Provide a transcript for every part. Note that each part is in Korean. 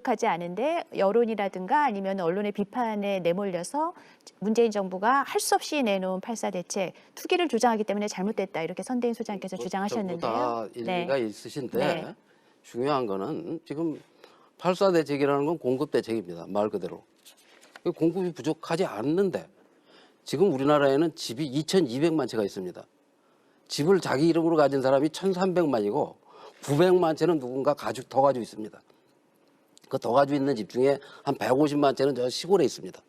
명백하지 않은데 여론이라든가 아니면 언론의 비판에 내몰려서 문재인 정부가 할 수 없이 내놓은 8.4 대책 투기를 주장하기 때문에 잘못됐다 이렇게 선대인 소장께서 주장하셨는데요. 다 일리가 네. 있으신데 네. 중요한 거는 지금 8.4 대책이라는 건 공급 대책입니다. 말 그대로. 공급이 부족하지 않는데 지금 우리나라에는 집이 2,200만 채가 있습니다. 집을 자기 이름으로 가진 사람이 1,300만이고 900만 채는 누군가 더 가지고 있습니다. 그 더 가지고 있는 집 중에 한 150만 채는 저 시골에 있습니다.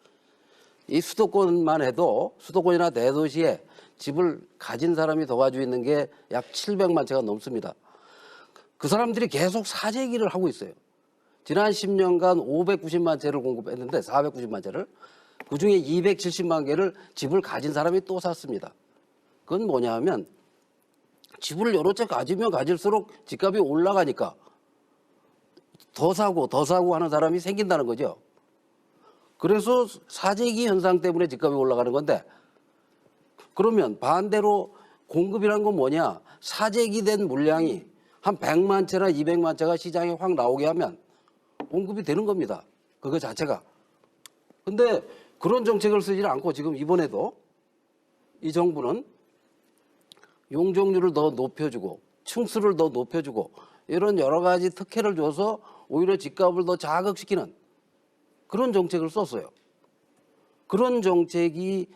이 수도권만 해도 수도권이나 대도시에 집을 가진 사람이 더 가지고 있는 게 약 700만 채가 넘습니다. 그 사람들이 계속 사재기를 하고 있어요. 지난 10년간 590만 채를 공급했는데 490만 채를 그중에 270만 개를 집을 가진 사람이 또 샀습니다. 그건 뭐냐 하면 집을 여러 채 가지면 가질수록 집값이 올라가니까 더 사고 하는 사람이 생긴다는 거죠. 그래서 사재기 현상 때문에 집값이 올라가는 건데 그러면 반대로 공급이란 건 뭐냐? 사재기된 물량이 한 100만 채나 200만 채가 시장에 확 나오게 하면 공급이 되는 겁니다. 그거 자체가. 근데 그런 정책을 쓰지 않고 지금 이번에도 이 정부는 용적률을 더 높여주고 층수를 더 높여주고 이런 여러 가지 특혜를 줘서 오히려 집값을 더 자극시키는 그런 정책을 썼어요. 그런 정책이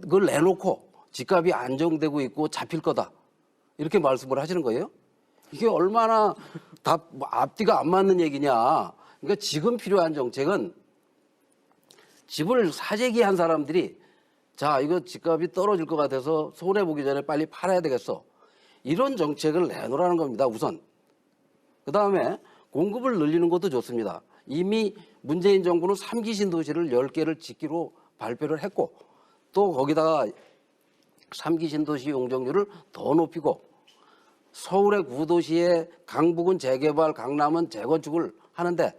그걸 내놓고 집값이 안정되고 있고 잡힐 거다 이렇게 말씀을 하시는 거예요. 이게 얼마나 다 앞뒤가 안 맞는 얘기냐. 그러니까 지금 필요한 정책은 집을 사재기한 사람들이 자 이거 집값이 떨어질 것 같아서 손해보기 전에 빨리 팔아야 되겠어. 이런 정책을 내놓으라는 겁니다. 우선. 그다음에 공급을 늘리는 것도 좋습니다. 이미 문재인 정부는 3기 신도시를 10개를 짓기로 발표를 했고 또 거기다가 3기 신도시 용적률을 더 높이고 서울의 구도시의 강북은 재개발, 강남은 재건축을 하는데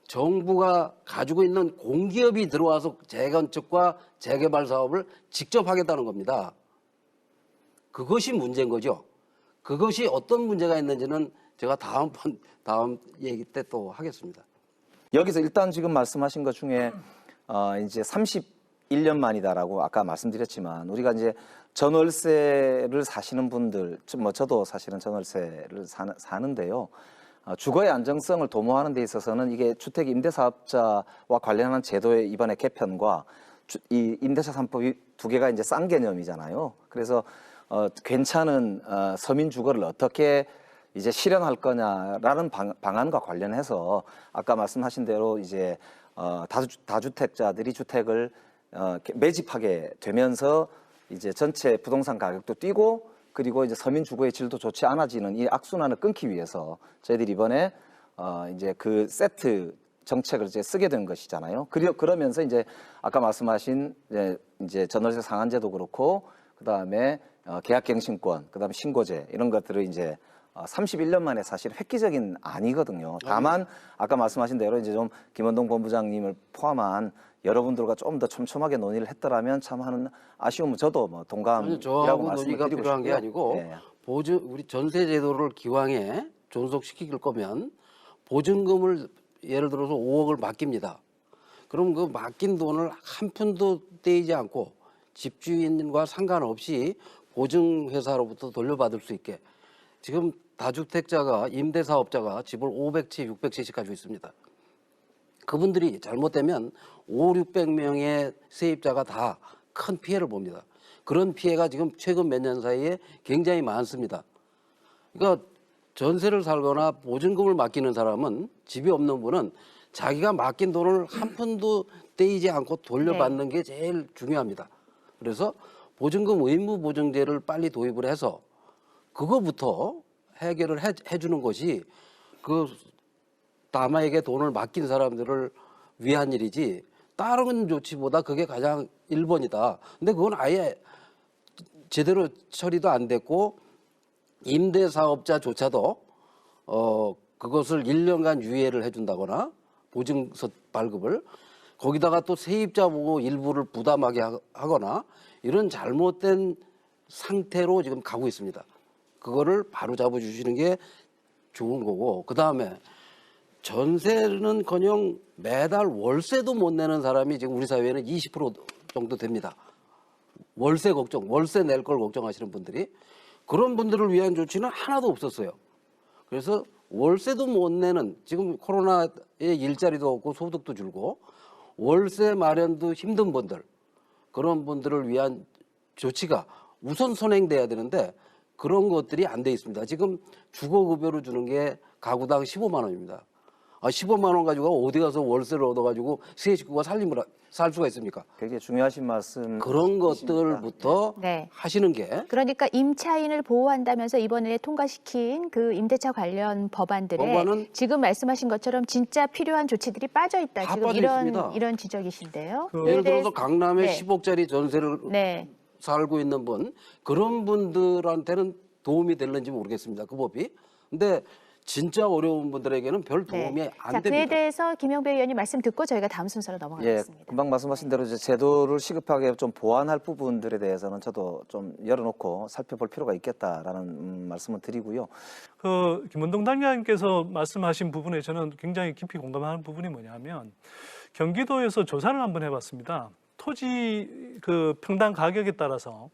정부가 가지고 있는 공기업이 들어와서 재건축과 재개발 사업을 직접 하겠다는 겁니다. 그것이 문제인 거죠. 그것이 어떤 문제가 있는지는 제가 다음 얘기 때 또 하겠습니다. 여기서 일단 지금 말씀하신 것 중에 이제 31년 만이다라고 아까 말씀드렸지만 우리가 이제 전월세를 사시는 분들, 뭐 저도 사실은 전월세를 사는데요. 주거의 안정성을 도모하는 데 있어서는 이게 주택 임대사업자와 관련한 제도의 이번에 개편과 이 임대차 3법이 두 개가 이제 쌍 개념이잖아요. 그래서 괜찮은 서민 주거를 어떻게 이제 실현할 거냐라는 방안과 관련해서 아까 말씀하신 대로 이제 다주택자들이 주택을 매집하게 되면서 이제 전체 부동산 가격도 뛰고 그리고 이제 서민 주거의 질도 좋지 않아지는 이 악순환을 끊기 위해서 저희들이 이번에 이제 그 세트 정책을 이제 쓰게 된 것이잖아요. 그러면서 이제 아까 말씀하신 이제 전월세 상한제도 그렇고 그다음에 계약갱신권, 그다음에 신고제 이런 것들을 이제 31년 만에 사실 획기적인 아니거든요. 다만 아까 말씀하신 대로 이제 좀 김원동 본부장님을 포함한 여러분들과 좀 더 촘촘하게 논의를 했더라면 참 하는 아쉬움은 저도 뭐 동감이라고 말씀을 논의가 드리고 필요한 게 싶고요. 아니고 네. 우리 전세 제도를 기왕에 존속시킬 거면 보증금을 예를 들어서 5억을 맡깁니다. 그럼 그 맡긴 돈을 한 푼도 떼이지 않고 집주인과 상관없이 보증회사로부터 돌려받을 수 있게 지금 다주택자가 임대사업자가 집을 500채, 600채씩 가지고 있습니다. 그분들이 잘못되면 500~600명의 세입자가 다 큰 피해를 봅니다. 그런 피해가 지금 최근 몇 년 사이에 굉장히 많습니다. 그러니까 전세를 살거나 보증금을 맡기는 사람은 집이 없는 분은 자기가 맡긴 돈을 한 푼도 떼이지 않고 돌려받는 게 제일 중요합니다. 그래서 보증금 의무 보증제를 빨리 도입을 해서 그거부터 해결을 해주는 것이 그 남에게 돈을 맡긴 사람들을 위한 일이지 다른 조치보다 그게 가장 1번이다. 근데 그건 아예 제대로 처리도 안 됐고 임대사업자조차도 그것을 1년간 유예를 해준다거나 보증서 발급을 거기다가 또 세입자 보고 일부를 부담하게 하거나 이런 잘못된 상태로 지금 가고 있습니다. 그거를 바로 잡아주시는 게 좋은 거고 그다음에 전세는커녕 매달 월세도 못 내는 사람이 지금 우리 사회에는 20% 정도 됩니다. 월세 걱정, 월세 낼 걸 걱정하시는 분들이 그런 분들을 위한 조치는 하나도 없었어요. 그래서 월세도 못 내는 지금 코로나에 일자리도 없고 소득도 줄고 월세 마련도 힘든 분들 그런 분들을 위한 조치가 우선 선행돼야 되는데 그런 것들이 안 돼 있습니다. 지금 주거급여로 주는 게 가구당 15만 원입니다. 15만 원 가지고 어디 가서 월세를 얻어가지고 세 식구가 살 수가 있습니까? 굉장히 중요하신 말씀. 그런 것들부터 네. 하시는 게 그러니까 임차인을 보호한다면서 이번에 통과시킨 그 임대차 관련 법안들에 법안은 지금 말씀하신 것처럼 진짜 필요한 조치들이 빠져 있다. 다 지금 빠져 있습니다. 이런 지적이신데요. 예를 들어서 강남에 네. 10억짜리 전세를 네. 살고 있는 분 그런 분들한테는 도움이 될는지 모르겠습니다. 그 법이. 근데 진짜 어려운 분들에게는 별 도움이 네. 안 자, 됩니다. 그에 대해서 김영배 의원님 말씀 듣고 저희가 다음 순서로 예, 넘어가겠습니다. 금방 말씀하신 대로 이제 제도를 시급하게 좀 보완할 부분들에 대해서는 저도 좀 열어놓고 살펴볼 필요가 있겠다라는 말씀을 드리고요. 그 김원동 당장님께서 말씀하신 부분에 저는 굉장히 깊이 공감하는 부분이 뭐냐면 경기도에서 조사를 한번 해봤습니다. 토지 그 평당 가격에 따라서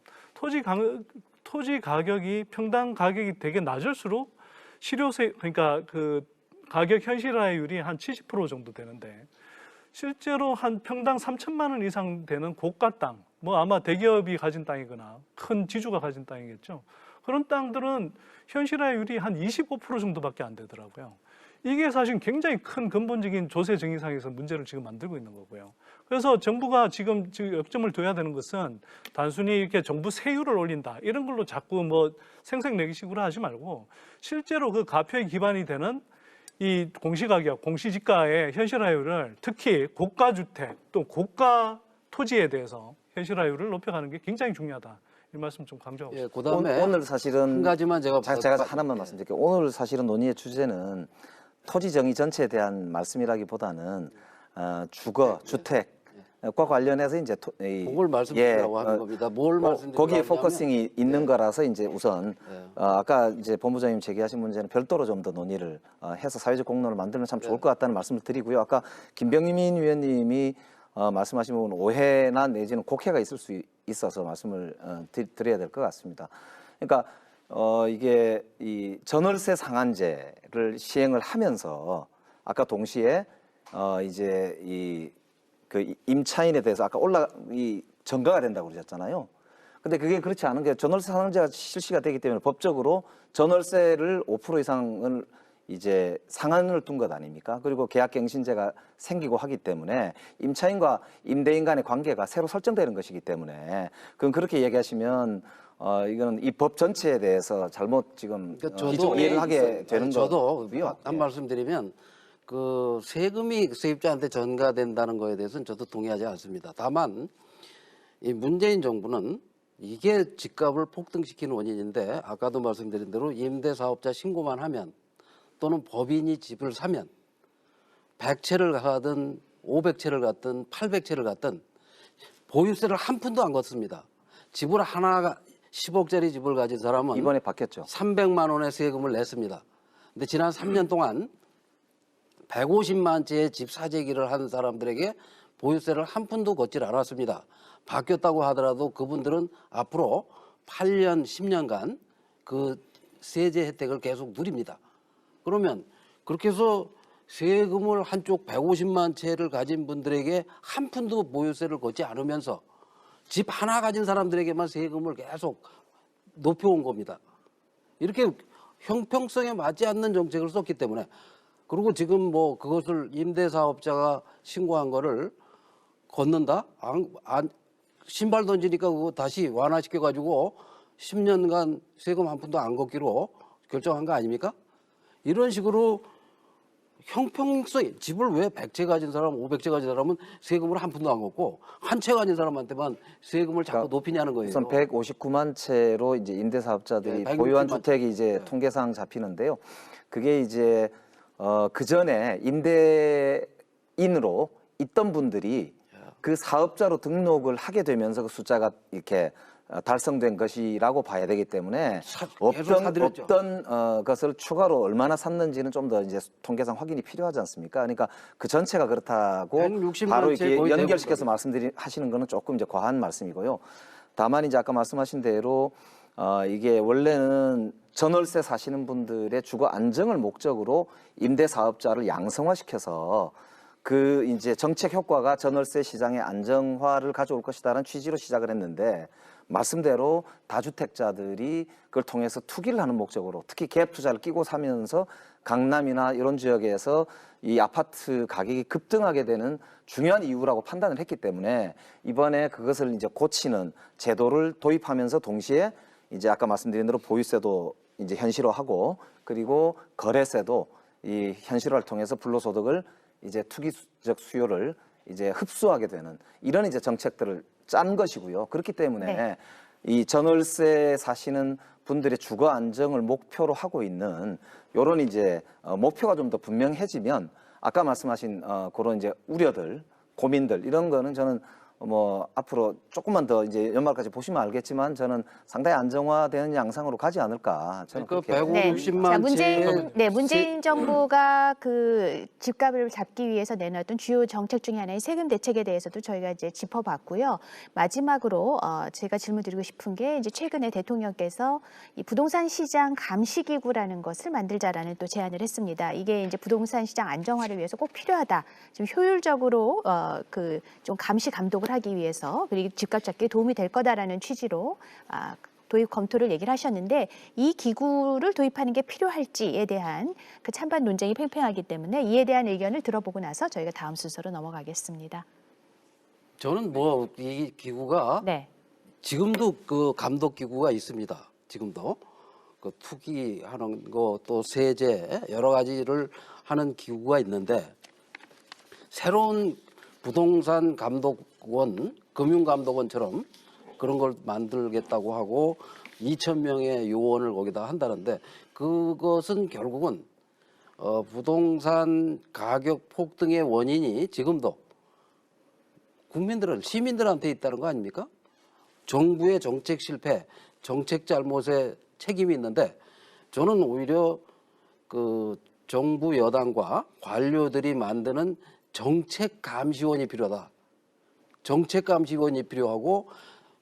토지 가격이 평당 가격이 되게 낮을수록 실효세 그러니까 그 가격 현실화율이 한 70% 정도 되는데 실제로 한 평당 3천만 원 이상 되는 고가 땅, 뭐 아마 대기업이 가진 땅이거나 큰 지주가 가진 땅이겠죠. 그런 땅들은 현실화율이 한 25% 정도밖에 안 되더라고요. 이게 사실 굉장히 큰 근본적인 조세 정의상에서 문제를 지금 만들고 있는 거고요. 그래서 정부가 지금 역점을 둬야 되는 것은 단순히 이렇게 정부 세율을 올린다 이런 걸로 자꾸 뭐 생색내기식으로 하지 말고 실제로 그 가표에 기반이 되는 이 공시가격, 공시지가의 현실화율을 특히 고가 주택 또 고가 토지에 대해서 현실화율을 높여가는 게 굉장히 중요하다. 이 말씀 좀 강조하고 예, 싶습니다. 그다음에 오늘 사실은 한 가지만 제가 하나만 말씀드릴게요. 오늘 사실은 논의의 주제는 토지 정의 전체에 대한 말씀이라기보다는 주거, 주택과 관련해서 이제 그걸 말씀드리려고 하는 겁니다. 뭘 말씀드리려고 거기에 하냐면 포커싱이 있는 거라서 이제 우선 네. 아까 이제 본부장님 제기하신 문제는 별도로 좀 더 논의를 해서 사회적 공론을 만들면 참 좋을 것 같다는 말씀을 드리고요. 아까 김병민 위원님이 말씀하신 부분 오해나 내지는 곡해가 있을 수 있어서 말씀을 드려야 될 것 같습니다. 그러니까 이게 이 전월세 상한제를 시행을 하면서 아까 동시에 이제 그 임차인에 대해서 아까 전가가 된다고 그러셨잖아요. 근데 그게 그렇지 않은 게 전월세 상한제가 실시가 되기 때문에 법적으로 전월세를 5% 이상을 이제 상한을 둔 것 아닙니까? 그리고 계약갱신제가 생기고 하기 때문에 임차인과 임대인 간의 관계가 새로 설정되는 것이기 때문에 그건 그렇게 얘기하시면 이거는 이 법 전체에 대해서 잘못 지금 저도 이해를 하게 되는 저도 거고요. 한 말씀 드리면 그 세금이 세입자한테 전가된다는 거에 대해서는 저도 동의하지 않습니다. 다만 이 문재인 정부는 이게 집값을 폭등시키는 원인인데 아까도 말씀드린 대로 임대사업자 신고만 하면 또는 법인이 집을 사면 100채를 가든 500채를 갖든 800채를 갖든 보유세를 한 푼도 안 걷습니다. 집을 하나 10억짜리 집을 가진 사람은 이번에 바뀌었죠. 300만 원의 세금을 냈습니다. 근데 지난 3년 동안 150만 채의 집 사재기를 한 사람들에게 보유세를 한 푼도 걷질 않았습니다. 바뀌었다고 하더라도 그분들은 앞으로 8년, 10년간 그 세제 혜택을 계속 누립니다. 그러면 그렇게 해서 세금을 한쪽 150만 채를 가진 분들에게 한 푼도 보유세를 걷지 않으면서 집 하나 가진 사람들에게만 세금을 계속 높여온 겁니다. 이렇게 형평성에 맞지 않는 정책을 썼기 때문에 그리고 지금 뭐 그것을 임대사업자가 신고한 거를 걷는다? 신발 던지니까 그거 다시 완화시켜가지고 10년간 세금 한 푼도 안 걷기로 결정한 거 아닙니까? 이런 식으로 형평성, 집을 왜 100채 가진 사람, 500채 가진 사람은 세금을 한 푼도 안 걷고 한 채 가진 사람한테만 세금을 자꾸 높이냐는 거예요. 우선 159만 채로 이제 임대사업자들이 네, 보유한 160만 주택이 이제 통계상 잡히는데요. 그게 이제 그 전에 임대인으로 있던 분들이 그 사업자로 등록을 하게 되면서 그 숫자가 이렇게 달성된 것이라고 봐야 되기 때문에 계속 사들였죠. 없던 것을 추가로 얼마나 샀는지는 좀 더 이제 통계상 확인이 필요하지 않습니까? 그러니까 그 전체가 그렇다고 160만 바로 채 이렇게 거의 연결시켜서 대부분. 하시는 거는 조금 이제 과한 말씀이고요. 다만 이제 아까 말씀하신 대로 이게 원래는 전월세 사시는 분들의 주거 안정을 목적으로 임대 사업자를 양성화시켜서 그 이제 정책 효과가 전월세 시장의 안정화를 가져올 것이다라는 취지로 시작을 했는데 말씀대로 다주택자들이 그걸 통해서 투기를 하는 목적으로 특히 갭 투자를 끼고 사면서 강남이나 이런 지역에서 이 아파트 가격이 급등하게 되는 중요한 이유라고 판단을 했기 때문에 이번에 그것을 이제 고치는 제도를 도입하면서 동시에 이제 아까 말씀드린 대로 보유세도 이제 현실화하고 그리고 거래세도 이 현실화를 통해서 불로소득을 이제 투기적 수요를 이제 흡수하게 되는 이런 이제 정책들을 짠 것이고요. 그렇기 때문에 네. 이 전월세 사시는 분들의 주거 안정을 목표로 하고 있는 이런 이제 목표가 좀 더 분명해지면 아까 말씀하신 그런 이제 우려들, 고민들 이런 거는 저는 뭐 앞으로 조금만 더 이제 연말까지 보시면 알겠지만 저는 상당히 안정화되는 양상으로 가지 않을까 저는 그러니까 그렇게 150만 자, 문재인, 채 문재인 정부가 그 집값을 잡기 위해서 내놨던 주요 정책 중에 하나인 세금 대책에 대해서도 저희가 이제 짚어봤고요. 마지막으로 제가 질문드리고 싶은 게 이제 최근에 대통령께서 이 부동산 시장 감시 기구라는 것을 만들자라는 또 제안을 했습니다. 이게 이제 부동산 시장 안정화를 위해서 꼭 필요하다. 좀 효율적으로 그 좀 감시 감독을 하기 위해서 그리고 집값 잡기에 도움이 될 거다라는 취지로 도입 검토를 얘기를 하셨는데 이 기구를 도입하는 게 필요할지에 대한 그 찬반 논쟁이 팽팽하기 때문에 이에 대한 의견을 들어보고 나서 저희가 다음 순서로 넘어가겠습니다. 저는 뭐 이 기구가 네. 지금도 그 감독 기구가 있습니다. 지금도 그 투기하는 거 또 세제 여러 가지를 하는 기구가 있는데 새로운 부동산 감독원, 금융감독원처럼 그런 걸 만들겠다고 하고 2,000명의 요원을 거기다 한다는데 그것은 결국은 부동산 가격 폭등의 원인이 지금도 시민들한테 있다는 거 아닙니까? 정부의 정책 실패, 정책 잘못에 책임이 있는데 저는 오히려 그 정부 여당과 관료들이 만드는 정책감시원이 필요하다. 정책감시원이 필요하고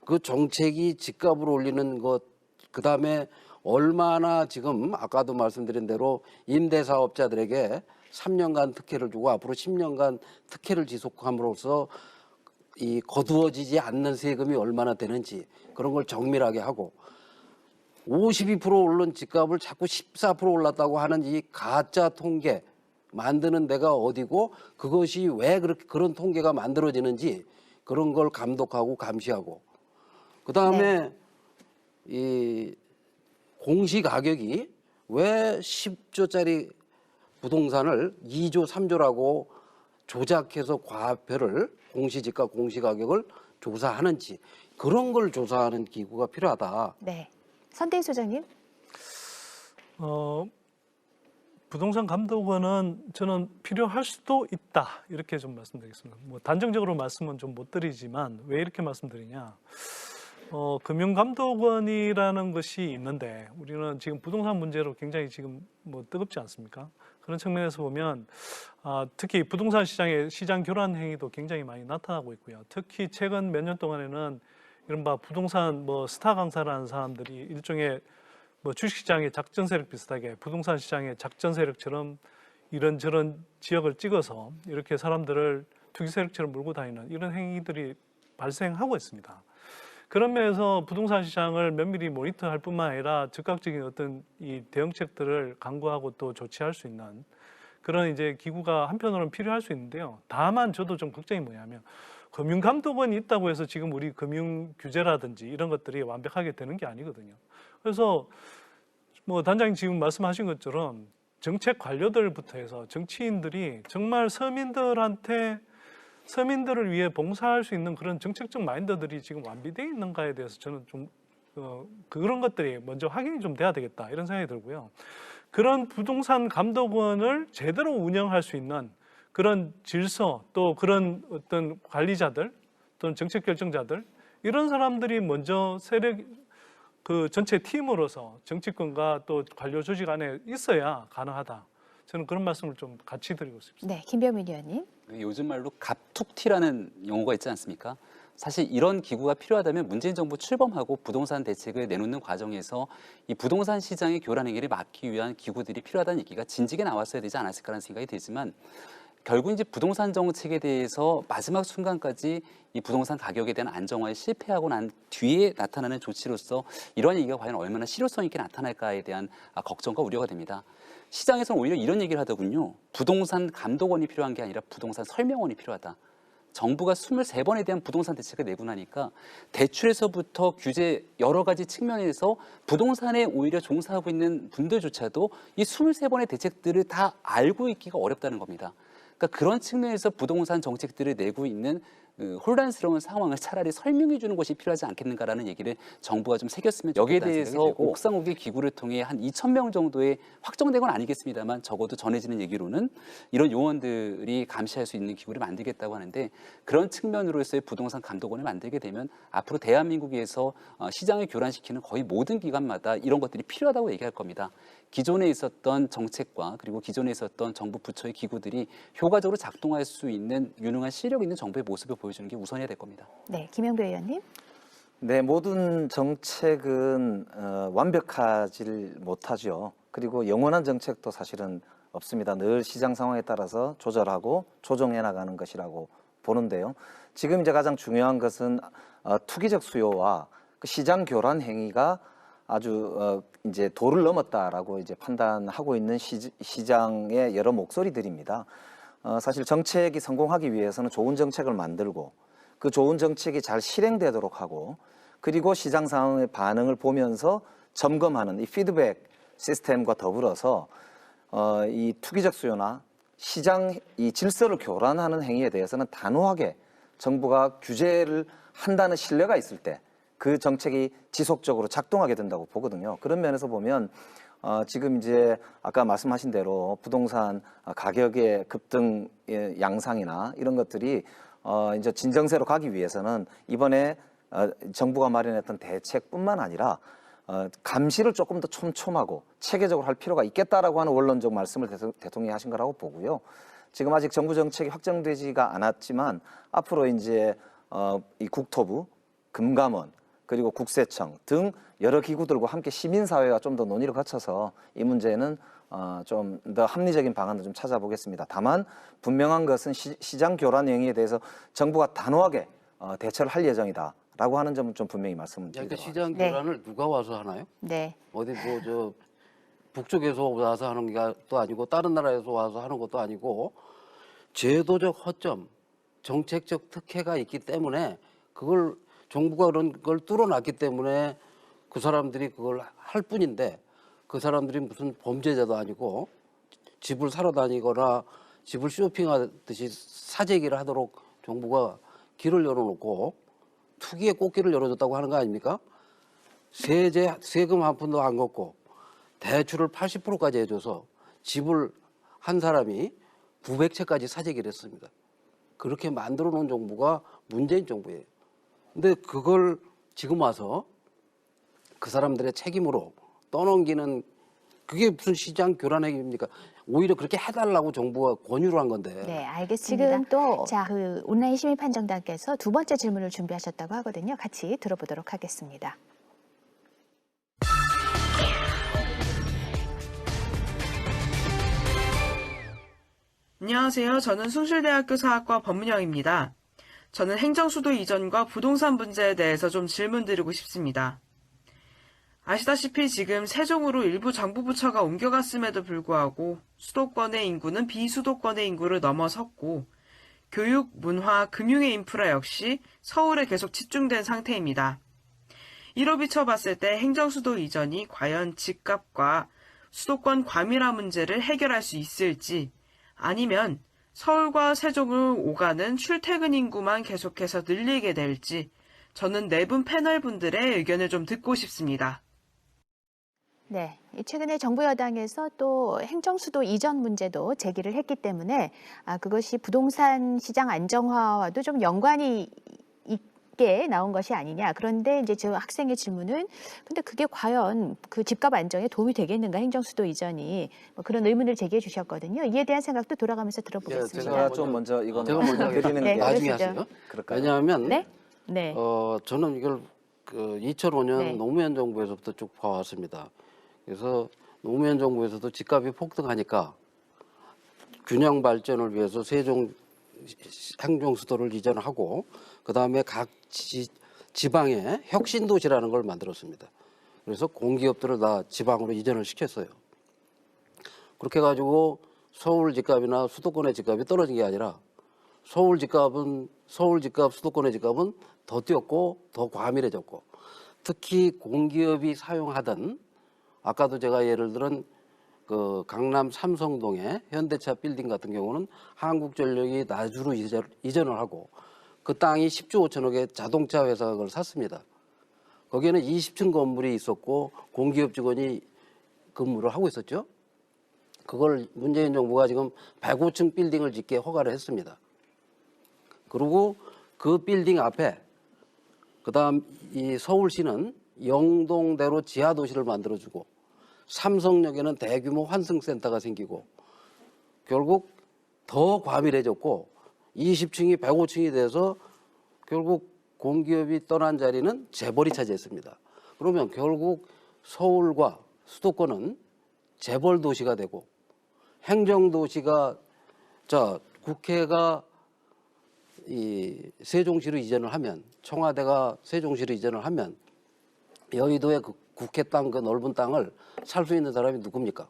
그 정책이 집값을 올리는 것, 그 다음에 얼마나 지금 아까도 말씀드린 대로 임대사업자들에게 3년간 특혜를 주고 앞으로 10년간 특혜를 지속함으로써 이 거두어지지 않는 세금이 얼마나 되는지 그런 걸 정밀하게 하고 52% 오른 집값을 자꾸 14% 올랐다고 하는 이 가짜 통계 만드는 데가 어디고 그것이 왜 그렇게 그런 통계가 만들어지는지 그런 걸 감독하고 감시하고 그 다음에 이 공시 가격이 왜 10조짜리 부동산을 2조, 3조라고 조작해서 과표를 공시지가 공시가격을 조사하는지 그런 걸 조사하는 기구가 필요하다. 네. 선대인 소장님. 부동산 감독원은 저는 필요할 수도 있다 이렇게 좀 말씀드리겠습니다. 뭐 단정적으로 말씀은 좀 못 드리지만 왜 이렇게 말씀드리냐? 금융감독원이라는 것이 있는데 우리는 지금 부동산 문제로 굉장히 지금 뭐 뜨겁지 않습니까? 그런 측면에서 보면 특히 부동산 시장의 시장 교란 행위도 굉장히 많이 나타나고 있고요. 특히 최근 몇 년 동안에는 이른바 부동산 뭐 스타 강사라는 사람들이 일종의 뭐 주식시장의 작전 세력 비슷하게 부동산 시장의 작전 세력처럼 이런저런 지역을 찍어서 이렇게 사람들을 투기 세력처럼 몰고 다니는 이런 행위들이 발생하고 있습니다. 그런 면에서 부동산 시장을 면밀히 모니터할 뿐만 아니라 즉각적인 어떤 이 대응책들을 강구하고 또 조치할 수 있는 그런 이제 기구가 한편으로는 필요할 수 있는데요. 다만 저도 좀 걱정이 뭐냐면 금융감독원이 있다고 해서 지금 우리 금융 규제라든지 이런 것들이 완벽하게 되는 게 아니거든요. 그래서 뭐 단장님 지금 말씀하신 것처럼 정책 관료들부터 해서 정치인들이 정말 서민들을 위해 봉사할 수 있는 그런 정책적 마인드들이 지금 완비되어 있는가에 대해서 저는 좀 그런 것들이 먼저 확인이 좀 돼야 되겠다 이런 생각이 들고요. 그런 부동산 감독원을 제대로 운영할 수 있는 그런 질서 또 그런 어떤 관리자들 또는 정책 결정자들 이런 사람들이 먼저 세력 그 전체 팀으로서 정치권과 또 관료 조직 안에 있어야 가능하다. 저는 그런 말씀을 좀 같이 드리고 싶습니다. 네, 김병민 의원님. 요즘 말로 갑툭튀라는 용어가 있지 않습니까? 사실 이런 기구가 필요하다면 문재인 정부 출범하고 부동산 대책을 내놓는 과정에서 이 부동산 시장의 교란 행위를 막기 위한 기구들이 필요하다는 얘기가 진즉에 나왔어야 되지 않았을까라는 생각이 들지만 결국 이제 부동산 정책에 대해서 마지막 순간까지 이 부동산 가격에 대한 안정화에 실패하고 난 뒤에 나타나는 조치로서 이러한 얘기가 과연 얼마나 실효성 있게 나타날까에 대한 걱정과 우려가 됩니다. 시장에서는 오히려 이런 얘기를 하더군요. 부동산 감독원이 필요한 게 아니라 부동산 설명원이 필요하다. 정부가 23번에 대한 부동산 대책을 내고 나니까 대출에서부터 규제 여러 가지 측면에서 부동산에 오히려 종사하고 있는 분들조차도 이 23번의 대책들을 다 알고 있기가 어렵다는 겁니다. 그러니까 그런 측면에서 부동산 정책들을 내고 있는 혼란스러운 상황을 차라리 설명해 주는 것이 필요하지 않겠는가라는 얘기를 정부가 좀 새겼으면 좋겠다는 여기에 대해서 생각이 들고. 옥상옥의 기구를 통해 한 2,000명 정도의 확정된 건 아니겠습니다만 적어도 전해지는 얘기로는 이런 요원들이 감시할 수 있는 기구를 만들겠다고 하는데 그런 측면으로서의 부동산 감독원을 만들게 되면 앞으로 대한민국에서 시장을 교란시키는 거의 모든 기관마다 이런 것들이 필요하다고 얘기할 겁니다. 기존에 있었던 정책과 그리고 기존에 있었던 정부 부처의 기구들이 효과적으로 작동할 수 있는 유능한 실력 있는 정부의 모습을 보여주는 게 우선이어야 될 겁니다. 네, 김영배 의원님. 네, 모든 정책은 완벽하지 못하죠. 그리고 영원한 정책도 사실은 없습니다. 늘 시장 상황에 따라서 조절하고 조정해 나가는 것이라고 보는데요. 지금 이제 가장 중요한 것은 투기적 수요와 그 시장 교란 행위가 아주 이제 도를 넘었다라고 이제 판단하고 있는 시장의 여러 목소리들입니다. 사실 정책이 성공하기 위해서는 좋은 정책을 만들고 그 좋은 정책이 잘 실행되도록 하고 그리고 시장 상황의 반응을 보면서 점검하는 이 피드백 시스템과 더불어서 이 투기적 수요나 시장 이 질서를 교란하는 행위에 대해서는 단호하게 정부가 규제를 한다는 신뢰가 있을 때 그 정책이 지속적으로 작동하게 된다고 보거든요. 그런 면에서 보면 지금 이제 아까 말씀하신 대로 부동산 가격의 급등 양상이나 이런 것들이 이제 진정세로 가기 위해서는 이번에 정부가 마련했던 대책뿐만 아니라 감시를 조금 더 촘촘하고 체계적으로 할 필요가 있겠다라고 하는 원론적 말씀을 대통령이 하신 거라고 보고요. 지금 아직 정부 정책이 확정되지가 않았지만 앞으로 이제 이 국토부, 금감원 그리고 국세청 등 여러 기구들과 함께 시민사회가 좀 더 논의를 거쳐서 이 문제는 좀 더 합리적인 방안을 좀 찾아보겠습니다. 다만 분명한 것은 시장 교란 행위에 대해서 정부가 단호하게 대처를 할 예정이다라고 하는 점은 좀 분명히 말씀드리도록 그러니까 하겠습니다. 시장 교란을 누가 와서 하나요? 네. 어디 뭐 저 북쪽에서 와서 하는 것도 아니고 다른 나라에서 와서 하는 것도 아니고 제도적 허점, 정책적 특혜가 있기 때문에 그걸 정부가 그런 걸 뚫어놨기 때문에 그 사람들이 그걸 할 뿐인데 그 사람들이 무슨 범죄자도 아니고 집을 사러 다니거나 집을 쇼핑하듯이 사재기를 하도록 정부가 길을 열어놓고 투기의 꽃길을 열어줬다고 하는 거 아닙니까? 세금 한 푼도 안 걷고 대출을 80%까지 해줘서 집을 한 사람이 900채까지 사재기를 했습니다. 그렇게 만들어 놓은 정부가 문재인 정부예요. 근데 그걸 지금 와서 그 사람들의 책임으로 떠넘기는 그게 무슨 시장 교란 행위입니까? 오히려 그렇게 해달라고 정부가 권유를 한 건데. 네, 알겠습니다. 지금 또 그 온라인 시민 판정단께서 두 번째 질문을 준비하셨다고 하거든요. 같이 들어보도록 하겠습니다. 안녕하세요. 저는 숭실대학교 사학과 법문영입니다. 저는 행정수도 이전과 부동산 문제에 대해서 좀 질문드리고 싶습니다. 아시다시피 지금 세종으로 일부 정부 부처가 옮겨갔음에도 불구하고 수도권의 인구는 비수도권의 인구를 넘어섰고 교육, 문화, 금융의 인프라 역시 서울에 계속 집중된 상태입니다. 이로 비춰봤을 때 행정수도 이전이 과연 집값과 수도권 과밀화 문제를 해결할 수 있을지 아니면 서울과 세종을 오가는 출퇴근 인구만 계속해서 늘리게 될지 저는 네 분 패널 분들의 의견을 좀 듣고 싶습니다. 네, 최근에 정부 여당에서 또 행정수도 이전 문제도 제기를 했기 때문에 그것이 부동산 시장 안정화와도 좀 연관이 늦게 나온 것이 아니냐. 그런데 이제 저 학생의 질문은 근데 그게 과연 그 집값 안정에 도움이 되겠는가 행정수도 이전이 뭐 그런 의문을 제기해 주셨거든요. 이에 대한 생각도 돌아가면서 들어보겠습니다. 제가 좀 먼저 이거는 제가 먼저 드리는 네, 게 나중에 그러시죠. 하세요. 그럴까요? 왜냐하면 네, 네, 저는 이걸 그 2005년 네. 노무현 정부에서부터 쭉 봐왔습니다. 그래서 노무현 정부에서도 집값이 폭등하니까 균형 발전을 위해서 세종 행정수도를 이전하고 그 다음에 각 지방에 혁신도시라는 걸 만들었습니다. 그래서 공기업들을 다 지방으로 이전을 시켰어요. 그렇게 해가지고 서울 집값이나 수도권의 집값이 떨어진 게 아니라 서울 집값, 수도권의 집값은 더 뛰었고 더 과밀해졌고 특히 공기업이 사용하던 아까도 제가 예를 들은 그 강남 삼성동의 현대차 빌딩 같은 경우는 한국전력이 나주로 이전을 하고 그 땅이 10조 5천억의 자동차 회사가 그걸 샀습니다. 거기에는 20층 건물이 있었고 공기업 직원이 근무를 하고 있었죠. 그걸 문재인 정부가 지금 105층 빌딩을 짓게 허가를 했습니다. 그리고 그 빌딩 앞에 그다음 이 서울시는 영동대로 지하도시를 만들어주고 삼성역에는 대규모 환승센터가 생기고 결국 더 과밀해졌고 20층이 105층이 돼서 결국 공기업이 떠난 자리는 재벌이 차지했습니다. 그러면 결국 서울과 수도권은 재벌 도시가 되고 행정도시가 국회가 이 세종시로 이전을 하면 청와대가 세종시로 이전을 하면 여의도의 그 국회 땅 그 넓은 땅을 살 수 있는 사람이 누굽니까?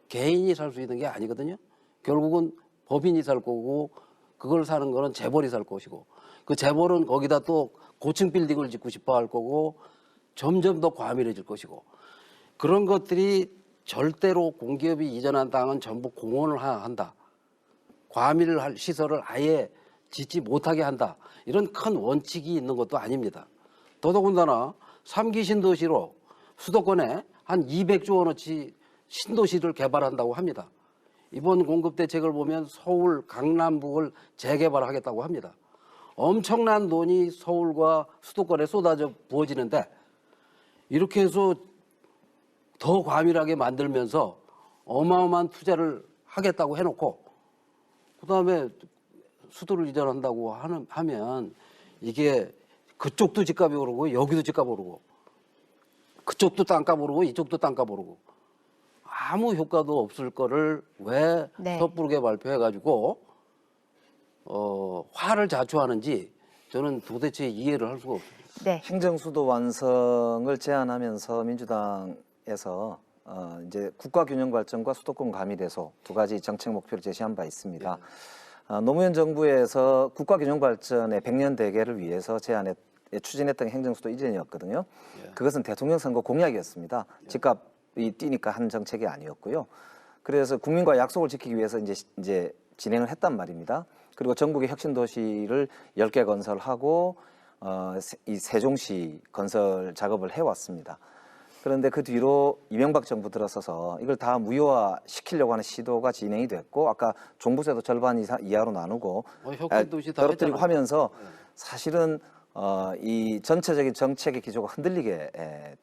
개인이 살 수 있는 게 아니거든요. 결국은 법인이 살 거고 그걸 사는 거는 재벌이 살 것이고 그 재벌은 거기다 또 고층 빌딩을 짓고 싶어 할 거고 점점 더 과밀해질 것이고 그런 것들이 절대로 공기업이 이전한 땅은 전부 공원을 한다. 과밀할 시설을 아예 짓지 못하게 한다. 이런 큰 원칙이 있는 것도 아닙니다. 더더군다나 3기 신도시로 수도권에 한 200조 원어치 신도시를 개발한다고 합니다. 이번 공급 대책을 보면 서울, 강남북을 재개발하겠다고 합니다. 엄청난 돈이 서울과 수도권에 쏟아져 부어지는데 이렇게 해서 더 과밀하게 만들면서 어마어마한 투자를 하겠다고 해놓고 그다음에 수도를 이전한다고 하면 이게 그쪽도 집값이 오르고 여기도 집값 오르고 그쪽도 땅값 오르고 이쪽도 땅값 오르고 아무 효과도 없을 거를 왜 네. 섣부르게 발표해가지고 화를 자초하는지 저는 도대체 이해를 할 수가 없습니다. 네. 행정수도 완성을 제안하면서 민주당에서 이제 국가균형 발전과 수도권 가미대소 두 가지 정책 목표를 제시한 바 있습니다. 노무현 정부에서 국가균형 발전의 100년 대계를 위해서 추진했던 게 행정수도 이전이었거든요. 그것은 대통령 선거 공약이었습니다. 집값이 뛰니까 한 정책이 아니었고요. 그래서 국민과 약속을 지키기 위해서 이제 진행을 했단 말입니다. 그리고 전국의 혁신도시를 10개 건설하고 이 세종시 건설 작업을 해왔습니다. 그런데 그 뒤로 이명박 정부 들어서서 이걸 다 무효화시키려고 하는 시도가 진행이 됐고 아까 종부세도 절반 이하로 나누고 혁신도시 다 떨어뜨리고 했잖아요. 하면서 사실은 이 전체적인 정책의 기조가 흔들리게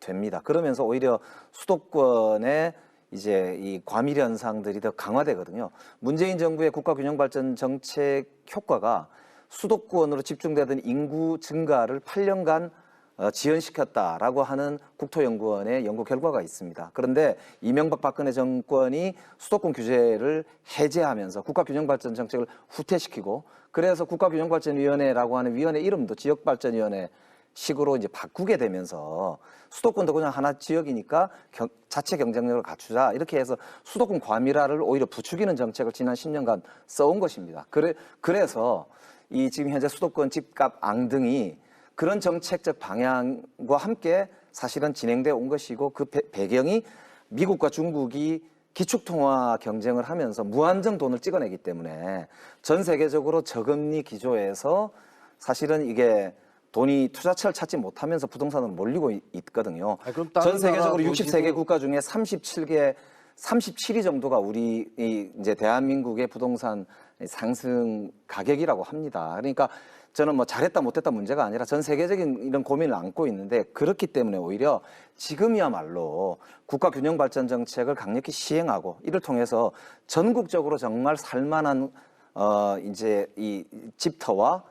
됩니다. 그러면서 오히려 수도권의 이제 이 과밀 현상들이 더 강화되거든요. 문재인 정부의 국가균형발전 정책 효과가 수도권으로 집중되던 인구 증가를 8년간 지연시켰다라고 하는 국토연구원의 연구 결과가 있습니다. 그런데 이명박 박근혜 정권이 수도권 규제를 해제하면서 국가균형발전 정책을 후퇴시키고 그래서 국가균형발전위원회라고 하는 위원회 이름도 지역발전위원회 식으로 이제 바꾸게 되면서 수도권도 그냥 하나 지역이니까 자체 경쟁력을 갖추자 이렇게 해서 수도권 과밀화를 오히려 부추기는 정책을 지난 10년간 써온 것입니다. 그래서 이 지금 현재 수도권 집값 앙등이 그런 정책적 방향과 함께 사실은 진행되어 온 것이고 그 배경이 미국과 중국이 기축통화 경쟁을 하면서 무한정 돈을 찍어내기 때문에 전 세계적으로 저금리 기조에서 사실은 이게 돈이 투자처를 찾지 못하면서 부동산으로 몰리고 있거든요. 그럼 다른 전 세계적으로 나라 63개 국가 중에 37위 정도가 우리 이제 대한민국의 부동산 상승 가격이라고 합니다. 그러니까 저는 뭐 잘했다 못했다 문제가 아니라 전 세계적인 이런 고민을 안고 있는데 그렇기 때문에 오히려 지금이야말로 국가균형발전정책을 강력히 시행하고 이를 통해서 전국적으로 정말 살만한 이제 이 집터와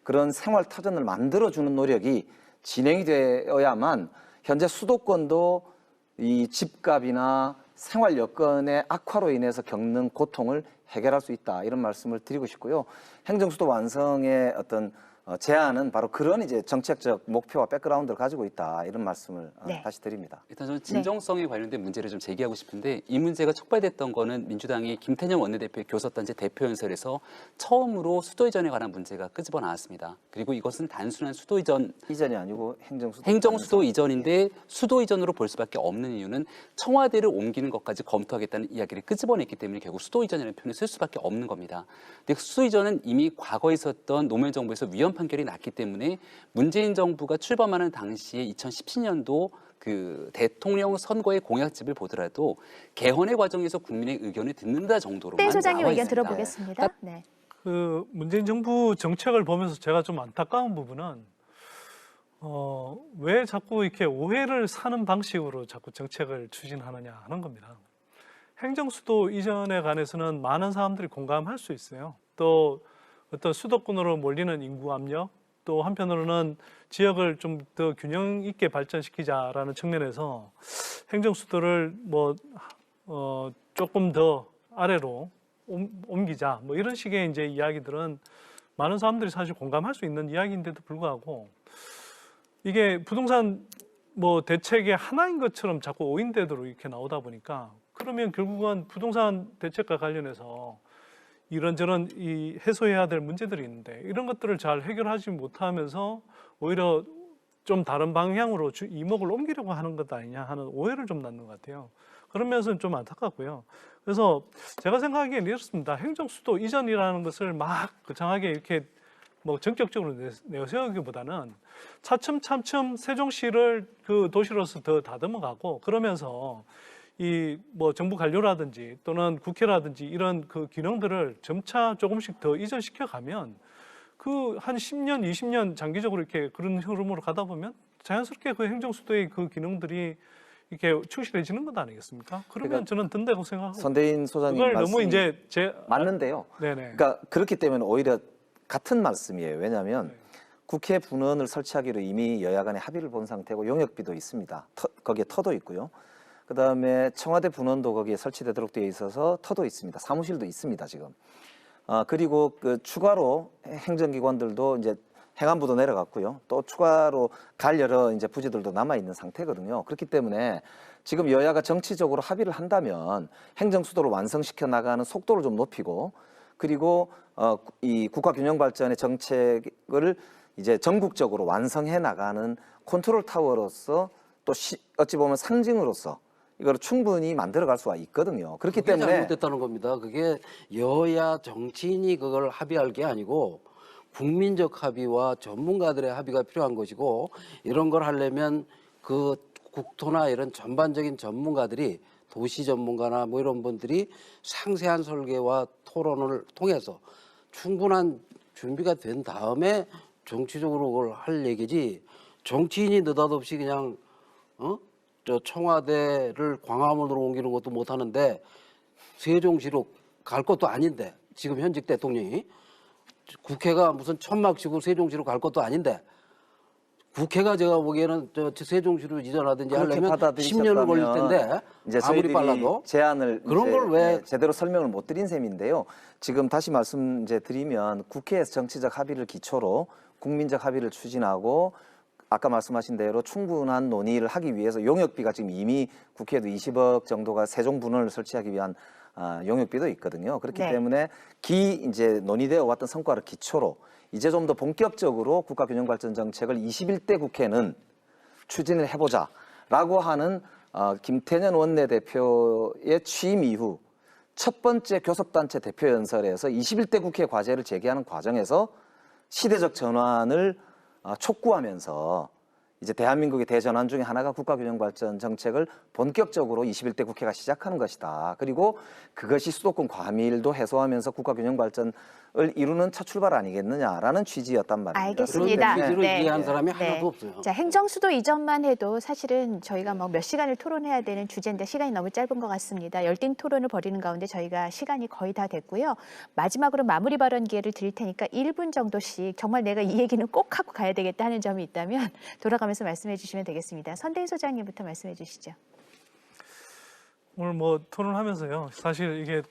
그런 생활 터전을 만들어주는 노력이 진행이 되어야만 현재 수도권도 이 집값이나 생활 여건의 악화로 인해서 겪는 고통을 해결할 수 있다 이런 말씀을 드리고 싶고요. 행정수도 완성의 어떤 제안은 바로 그런 이제 정책적 목표와 백그라운드를 가지고 있다 이런 말씀을 네. 다시 드립니다. 일단 저는 진정성에 관련된 문제를 좀 제기하고 싶은데 이 문제가 촉발됐던 거는 민주당이 김태년 원내대표의 교섭단체 대표연설에서 처음으로 수도 이전에 관한 문제가 끄집어 나왔습니다. 그리고 이것은 단순한 수도 이전 이전이 아니고 행정수도 행정수도 이전인데 수도 이전으로 볼 수밖에 없는 이유는 청와대를 옮기는 것까지 검토하겠다는 이야기를 끄집어냈기 때문에 결국 수도 이전이라는 표현을 쓸 수밖에 없는 겁니다. 근데 수도 이전은 이미 과거에 있었던 노무현 정부에서 위헌 판결이 났기 때문에 문재인 정부가 출범하는 당시에 2017년도 그 대통령 선거의 공약집을 보더라도 개헌의 과정에서 국민의 의견을 듣는다 정도로만 땡 소장님 나와 의견 있습니다. 들어보겠습니다. 네. 그 문재인 정부 정책을 보면서 제가 좀 안타까운 부분은 왜 자꾸 이렇게 오해를 사는 방식으로 자꾸 정책을 추진하느냐 하는 겁니다. 행정수도 이전에 관해서는 많은 사람들이 공감할 수 있어요. 또 어떤 수도권으로 몰리는 인구 압력, 또 한편으로는 지역을 좀 더 균형 있게 발전시키자라는 측면에서 행정수도를 뭐 조금 더 아래로 옮기자 뭐 이런 식의 이제 이야기들은 많은 사람들이 사실 공감할 수 있는 이야기인데도 불구하고 이게 부동산 뭐 대책의 하나인 것처럼 자꾸 오인되도록 이렇게 나오다 보니까 그러면 결국은 부동산 대책과 관련해서 이런저런 이 해소해야 될 문제들이 있는데 이런 것들을 잘 해결하지 못하면서 오히려 좀 다른 방향으로 이목을 옮기려고 하는 것 아니냐 하는 오해를 좀 낳는 것 같아요. 그런 면에서는 좀 안타깝고요. 그래서 제가 생각하기에는 이렇습니다. 행정수도 이전이라는 것을 막 거창하게 이렇게 뭐 전격적으로 내세우기보다는 차츰차츰 세종시를 그 도시로서 더 다듬어가고 그러면서 이 뭐 정부 관료라든지 또는 국회라든지 이런 그 기능들을 점차 조금씩 더 이전시켜 가면 그 한 10년, 20년 장기적으로 이렇게 그런 흐름으로 가다 보면 자연스럽게 그 행정수도의 그 기능들이 이렇게 충실해지는 것 아니겠습니까? 그러면 그러니까 저는 된다고 생각하고 선대인 소장님 그걸 너무 말씀이 이제 맞는데요. 네네. 그러니까 그렇기 때문에 오히려 같은 말씀이에요. 왜냐하면 국회 분원을 설치하기로 이미 여야 간에 합의를 본 상태고 용역비도 있습니다. 거기에 터도 있고요. 그다음에 청와대 분원도 거기에 설치되도록 되어 있어서 터도 있습니다. 사무실도 있습니다, 지금. 그리고 그 추가로 행정기관들도 이제 행안부도 내려갔고요. 또 추가로 갈 여러 이제 부지들도 남아 있는 상태거든요. 그렇기 때문에 지금 여야가 정치적으로 합의를 한다면 행정수도를 완성시켜 나가는 속도를 좀 높이고 그리고 이 국가균형발전의 정책을 이제 전국적으로 완성해 나가는 컨트롤 타워로서 또 어찌 보면 상징으로서 이걸 충분히 만들어갈 수가 있거든요. 그렇기 그게 때문에 잘못됐다는 겁니다. 그게 여야 정치인이 그걸 합의할 게 아니고 국민적 합의와 전문가들의 합의가 필요한 것이고 이런 걸 하려면 그 국토나 이런 전반적인 전문가들이 도시 전문가나 뭐 이런 분들이 상세한 설계와 토론을 통해서 충분한 준비가 된 다음에 정치적으로 그걸 할 얘기지 정치인이 느닷없이 그냥 저 청와대를 광화문으로 옮기는 것도 못 하는데 세종시로 갈 것도 아닌데 지금 현직 대통령이 국회가 무슨 천막 치고 세종시로 갈 것도 아닌데 국회가 제가 보기에는 저 세종시로 이전하든지 그렇게 하려면 10년을 걸릴 텐데 이제 아무리 저희들이 빨라도 제안을 그런 이제 걸 왜 제대로 설명을 못 드린 셈인데요. 지금 다시 말씀 이제 드리면 국회에서 정치적 합의를 기초로 국민적 합의를 추진하고 아까 말씀하신 대로 충분한 논의를 하기 위해서 용역비가 지금 이미 국회에도 20억 정도가 세종 분원을 설치하기 위한 용역비도 있거든요. 그렇기 네. 때문에 이제 논의되어 왔던 성과를 기초로 이제 좀 더 본격적으로 국가균형발전 정책을 21대 국회는 추진을 해보자라고 하는 김태년 원내대표의 취임 이후 첫 번째 교섭단체 대표연설에서 21대 국회 과제를 제기하는 과정에서 시대적 전환을 촉구하면서 이제 대한민국의 대전환 중에 하나가 국가균형발전 정책을 본격적으로 21대 국회가 시작하는 것이다. 그리고 그것이 수도권 과밀도 해소하면서 국가균형발전 이루는 첫 출발 아니겠느냐라는 취지였단 말입니다. 알겠습니다. 그런 취지로 네. 이해한 사람이 네. 하나도 없어요. 자, 행정수도 이전만 해도 사실은 저희가 뭐 몇 시간을 토론해야 되는 주제인데 시간이 너무 짧은 것 같습니다. 열띤 토론을 벌이는 가운데 저희가 시간이 거의 다 됐고요. 마지막으로 마무리 발언 기회를 드릴 테니까 1분 정도씩 정말 내가 이 얘기는 꼭 하고 가야 되겠다 하는 점이 있다면 돌아가면서 말씀해 주시면 되겠습니다. 선대인 소장님부터 말씀해 주시죠. 오늘 뭐 토론하면서요. 사실 이게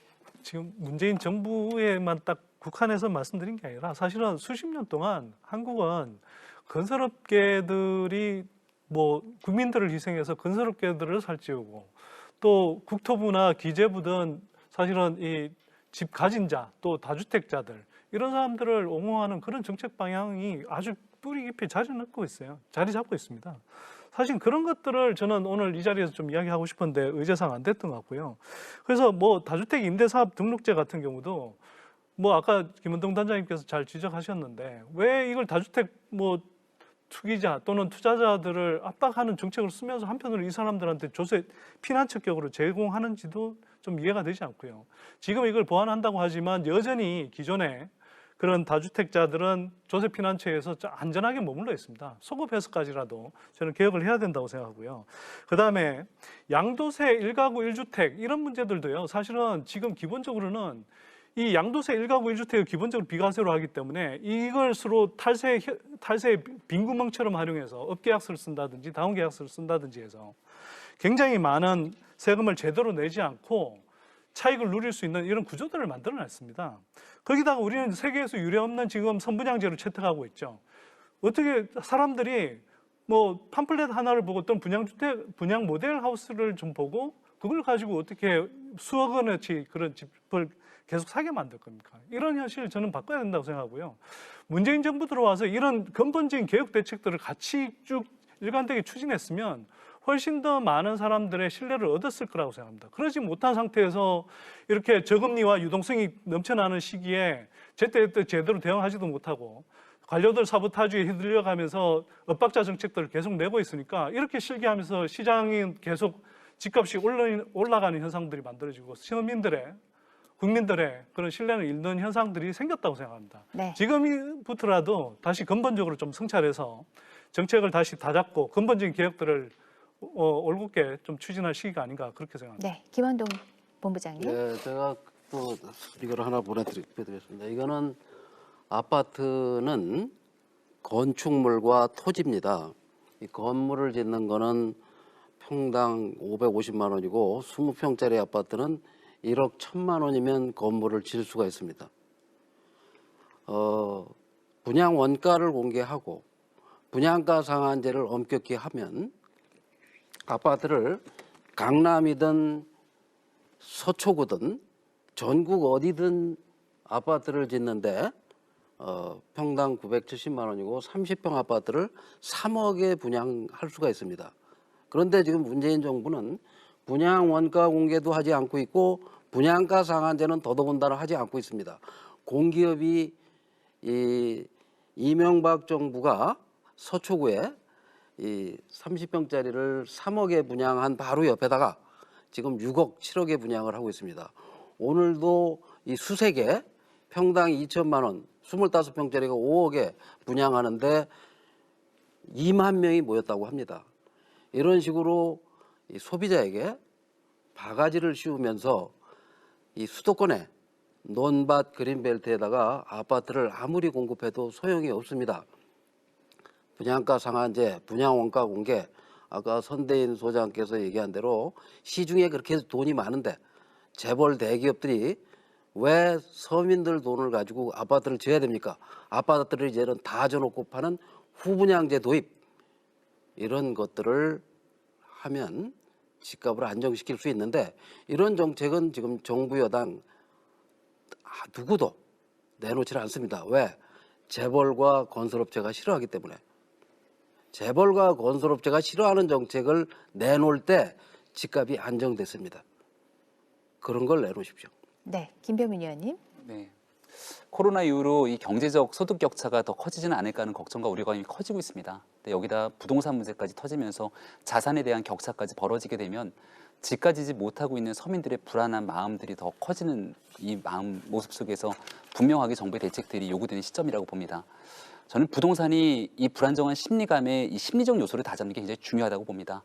지금 문재인 정부에만 딱 국한해서 말씀드린 게 아니라 사실은 수십 년 동안 한국은 건설업계들이 뭐 국민들을 희생해서 건설업계들을 살찌우고 또 국토부나 기재부 등 사실은 이 집 가진 자 또 다주택자들 이런 사람들을 옹호하는 그런 정책 방향이 아주 뿌리 깊이 자리 잡고 있습니다. 사실 그런 것들을 저는 오늘 이 자리에서 좀 이야기하고 싶은데 의제상 안 됐던 것 같고요. 그래서 뭐 다주택 임대사업 등록제 같은 경우도 뭐 아까 김은동 단장님께서 잘 지적하셨는데 왜 이걸 다주택 뭐 투기자 또는 투자자들을 압박하는 정책을 쓰면서 한편으로 이 사람들한테 조세 피난처격으로 제공하는지도 좀 이해가 되지 않고요. 지금 이걸 보완한다고 하지만 여전히 기존에 그런 다주택자들은 조세 피난처에서 안전하게 머물러 있습니다. 소급해서까지라도 저는 개혁을 해야 된다고 생각하고요. 그다음에 양도세 1가구 1주택 이런 문제들도요. 사실은 지금 기본적으로는 이 양도세 1가구 1주택을 기본적으로 비과세로 하기 때문에 이걸 서로 탈세 빈구멍처럼 활용해서 업계약서를 쓴다든지 다운계약서를 쓴다든지 해서 굉장히 많은 세금을 제대로 내지 않고 차익을 누릴 수 있는 이런 구조들을 만들어냈습니다. 거기다가 우리는 세계에서 유례없는 지금 선분양제를 채택하고 있죠. 어떻게 사람들이 뭐 팜플렛 하나를 보고 어떤 분양 모델 하우스를 좀 보고 그걸 가지고 어떻게 수억 원어치 그런 집을 계속 사게 만들 겁니까? 이런 현실을 저는 바꿔야 된다고 생각하고요. 문재인 정부 들어와서 이런 근본적인 개혁 대책들을 같이 쭉 일관되게 추진했으면 훨씬 더 많은 사람들의 신뢰를 얻었을 거라고 생각합니다. 그러지 못한 상태에서 이렇게 저금리와 유동성이 넘쳐나는 시기에 제때 제대로 대응하지도 못하고 관료들 사보타주에 휘둘려가면서 엇박자 정책들을 계속 내고 있으니까 이렇게 실기하면서 시장이 계속 집값이 올라가는 현상들이 만들어지고 국민들의 그런 신뢰를 잃는 현상들이 생겼다고 생각합니다. 네. 지금부터라도 다시 근본적으로 좀 성찰해서 정책을 다시 다잡고 근본적인 개혁들을 올곧게 좀 추진할 시기가 아닌가 그렇게 생각합니다. 네, 김원동 본부장님. 네, 제가 또 이걸 하나 보내드리겠습니다. 이거는 아파트는 건축물과 토지입니다. 이 건물을 짓는 거는 평당 550만 원이고 20평짜리 아파트는 1억 1,000만 원이면 건물을 지을 수가 있습니다. 분양 원가를 공개하고 분양가 상한제를 엄격히 하면 아파트를 강남이든 서초구든 전국 어디든 아파트를 짓는데 평당 970만 원이고 30평 아파트를 3억에 분양할 수가 있습니다. 그런데 지금 문재인 정부는 분양 원가 공개도 하지 않고 있고 분양가 상한제는 더더군다나 하지 않고 있습니다. 공기업이 이명박 정부가 서초구에 이 30평짜리를 3억에 분양한 바로 옆에다가 지금 6억, 7억에 분양을 하고 있습니다. 오늘도 이 수색에 평당 2천만 원, 25평짜리가 5억에 분양하는데 2만 명이 모였다고 합니다. 이런 식으로 이 소비자에게 바가지를 씌우면서 이 수도권에 논밭 그린벨트에다가 아파트를 아무리 공급해도 소용이 없습니다. 분양가 상한제, 분양원가 공개, 아까 선대인 소장께서 얘기한 대로 시중에 그렇게 돈이 많은데 재벌 대기업들이 왜 서민들 돈을 가지고 아파트를 지어야 됩니까? 아파트를 이제는 다 져놓고 파는 후분양제 도입 이런 것들을 하면 집값을 안정시킬 수 있는데 이런 정책은 지금 정부 여당 누구도 내놓지 않습니다. 왜? 재벌과 건설업체가 싫어하기 때문에. 재벌과 건설업체가 싫어하는 정책을 내놓을 때 집값이 안정됐습니다. 그런 걸 내놓으십시오. 네, 김병민 의원님. 네. 코로나 이후로 이 경제적 소득 격차가 더 커지지는 않을까 하는 걱정과 우려가 이미 커지고 있습니다. 근데 여기다 부동산 문제까지 터지면서 자산에 대한 격차까지 벌어지게 되면 집까지지 못하고 있는 서민들의 불안한 마음들이 더 커지는 이 마음 모습 속에서 분명하게 정부의 대책들이 요구되는 시점이라고 봅니다. 저는 부동산이 이 불안정한 심리감의 이 심리적 요소를 다잡는 게 굉장히 중요하다고 봅니다.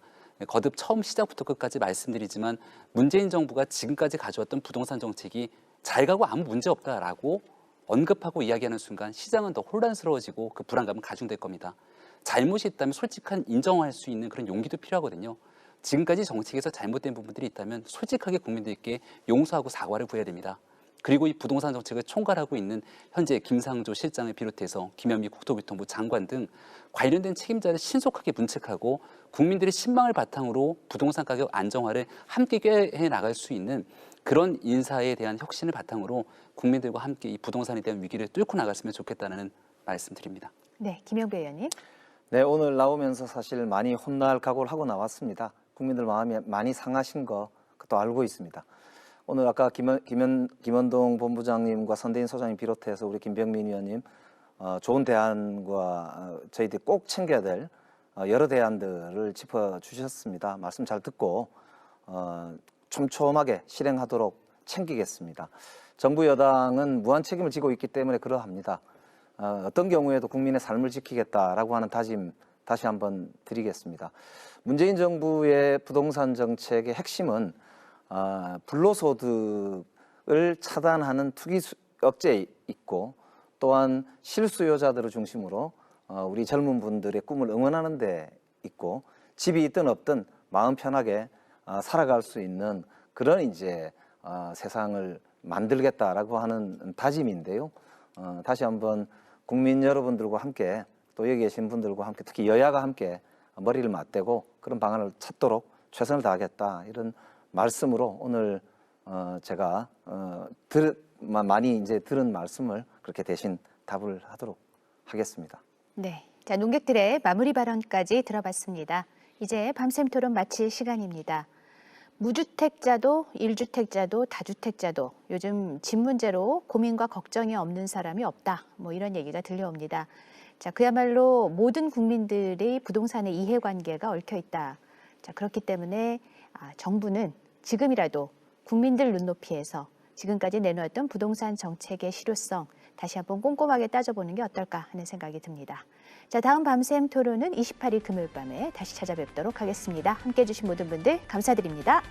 거듭 처음 시작부터 끝까지 말씀드리지만 문재인 정부가 지금까지 가져왔던 부동산 정책이 잘 가고 아무 문제 없다라고 언급하고 이야기하는 순간 시장은 더 혼란스러워지고 그 불안감은 가중될 겁니다. 잘못이 있다면 솔직한 인정할 수 있는 그런 용기도 필요하거든요. 지금까지 정책에서 잘못된 부분들이 있다면 솔직하게 국민들께 용서하고 사과를 구해야 됩니다. 그리고 이 부동산 정책을 총괄하고 있는 현재 김상조 실장을 비롯해서 김현미 국토교통부 장관 등 관련된 책임자를 신속하게 문책하고 국민들의 신망을 바탕으로 부동산 가격 안정화를 함께 꾀해 나갈 수 있는 그런 인사에 대한 혁신을 바탕으로 국민들과 함께 이 부동산에 대한 위기를 뚫고 나갔으면 좋겠다는 말씀드립니다. 네, 김영배 의원님. 네, 오늘 나오면서 사실 많이 혼날 각오를 하고 나왔습니다. 국민들 마음이 많이 상하신 거 그것도 알고 있습니다. 오늘 아까 김원동 본부장님과 선대인 소장님 비롯해서 우리 김병민 의원님 좋은 대안과 저희들이 꼭 챙겨야 될 여러 대안들을 짚어주셨습니다. 말씀 잘 듣고 촘촘하게 실행하도록 챙기겠습니다. 정부 여당은 무한 책임을 지고 있기 때문에 그러합니다. 어떤 경우에도 국민의 삶을 지키겠다라고 하는 다짐 다시 한번 드리겠습니다. 문재인 정부의 부동산 정책의 핵심은 불로소득을 차단하는 투기 억제에 있고 또한 실수요자들을 중심으로 우리 젊은 분들의 꿈을 응원하는 데 있고 집이 있든 없든 마음 편하게 살아갈 수 있는 그런 이제 세상을 만들겠다라고 하는 다짐인데요. 다시 한번 국민 여러분들과 함께 또 여기 계신 분들과 함께 특히 여야가 함께 머리를 맞대고 그런 방안을 찾도록 최선을 다하겠다 이런 말씀으로 오늘 제가 많이 이제 들은 말씀을 그렇게 대신 답을 하도록 하겠습니다. 네, 자 논객들의 마무리 발언까지 들어봤습니다. 이제 밤샘 토론 마칠 시간입니다. 무주택자도 1주택자도 다주택자도 요즘 집 문제로 고민과 걱정이 없는 사람이 없다. 뭐 이런 얘기가 들려옵니다. 자, 그야말로 모든 국민들의 부동산의 이해관계가 얽혀 있다. 자, 그렇기 때문에 정부는 지금이라도 국민들 눈높이에서 지금까지 내놓았던 부동산 정책의 실효성 다시 한번 꼼꼼하게 따져보는 게 어떨까 하는 생각이 듭니다. 자, 다음 밤샘 토론은 28일 금요일 밤에 다시 찾아뵙도록 하겠습니다. 함께해 주신 모든 분들 감사드립니다.